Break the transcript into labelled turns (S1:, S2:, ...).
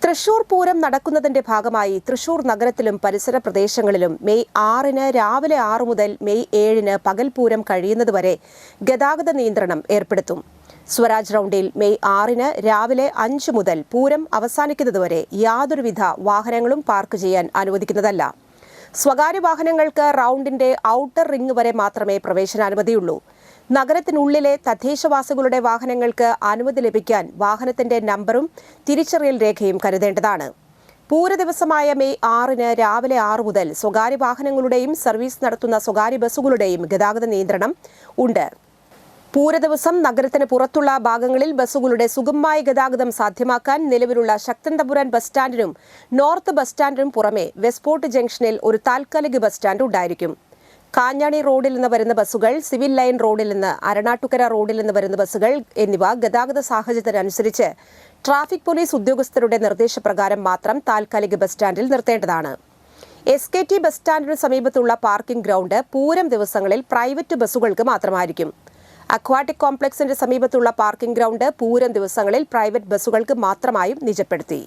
S1: തൃശൂർ പൂരം നടക്കുന്നതിന്റെ ഭാഗമായി തൃശൂർ നഗരത്തിലും പരിസര പ്രദേശങ്ങളിലും മെയ് 6-ന് രാവിലെ 6 മുതൽ മെയ് 7-ന് പകൽ പൂരം കഴിയുന്നതുവരെ ഗതാഗത നിയന്ത്രണം ഏർപ്പെടുത്തും. സ്വരാജ് റൌണ്ടിൽ മെയ് 6-ന് രാവിലെ 5 മുതൽ പൂരം അവസാനിക്കുന്നതുവരെ യാതൊരുവിധ വാഹനങ്ങളും പാർക്ക് ചെയ്യാൻ അനുവദിക്കുന്നതല്ല. സ്വകാര്യ വാഹനങ്ങൾക്ക് റൌണ്ടിന്റെ ഔട്ടർ റിംഗ് വരെ മാത്രമേ പ്രവേശനാനുമതിയുള്ളൂ. നഗരത്തിനുള്ളിലെ തദ്ദേശവാസികളുടെ വാഹനങ്ങൾക്ക് അനുമതി ലഭിക്കാൻ വാഹനത്തിന്റെ നമ്പറും തിരിച്ചറിയൽ രേഖയും കരുതേണ്ടതാണ്. പൂരദിവസമായ മെയ് 6-ന് രാവിലെ 6 മുതൽ സ്വകാര്യ വാഹനങ്ങളുടെയും സർവീസ് നടത്തുന്ന സ്വകാര്യ ബസ്സുകളുടെയും ഗതാഗത നിയന്ത്രണം ഉണ്ട്. പൂരദിവസം നഗരത്തിന് പുറത്തുള്ള ഭാഗങ്ങളിൽ ബസ്സുകളുടെ സുഗമമായ ഗതാഗതം സാധ്യമാക്കാൻ നിലവിലുള്ള Sakthan Thampuran bus സ്റ്റാൻഡിനും north bus സ്റ്റാൻഡിനും പുറമെ വെസ്റ്റ്പോർട്ട് ജംഗ്ഷനിൽ ഒരു താൽക്കാലിക ബസ് സ്റ്റാൻഡ് ഉണ്ടായിരിക്കും. കാഞ്ഞാണി റോഡിൽ നിന്ന് വരുന്ന ബസ്സുകൾ, സിവിൽ ലൈൻ റോഡിൽ നിന്ന്, അരണാട്ടുകര റോഡിൽ നിന്ന് വരുന്ന ബസ്സുകൾ എന്നിവ ഗതാഗത സാഹചര്യത്തിനനുസരിച്ച് ട്രാഫിക് പോലീസ് ഉദ്യോഗസ്ഥരുടെ നിർദ്ദേശപ്രകാരം മാത്രം താൽക്കാലിക ബസ് സ്റ്റാൻഡിൽ നിർത്തേണ്ടതാണ്. SKT ബസ് സ്റ്റാൻഡിന് സമീപത്തുള്ള പാർക്കിംഗ് ഗ്രൗണ്ട് പൂരം ദിവസങ്ങളിൽ പ്രൈവറ്റ് ബസ്സുകൾക്ക് മാത്രമായിരിക്കും. അക്വാട്ടിക് കോംപ്ലക്സിന്റെ സമീപത്തുള്ള പാർക്കിംഗ് ഗ്രൗണ്ട് പൂരം ദിവസങ്ങളിൽ പ്രൈവറ്റ് ബസ്സുകൾക്ക് മാത്രമായും നിജപ്പെടുത്തി.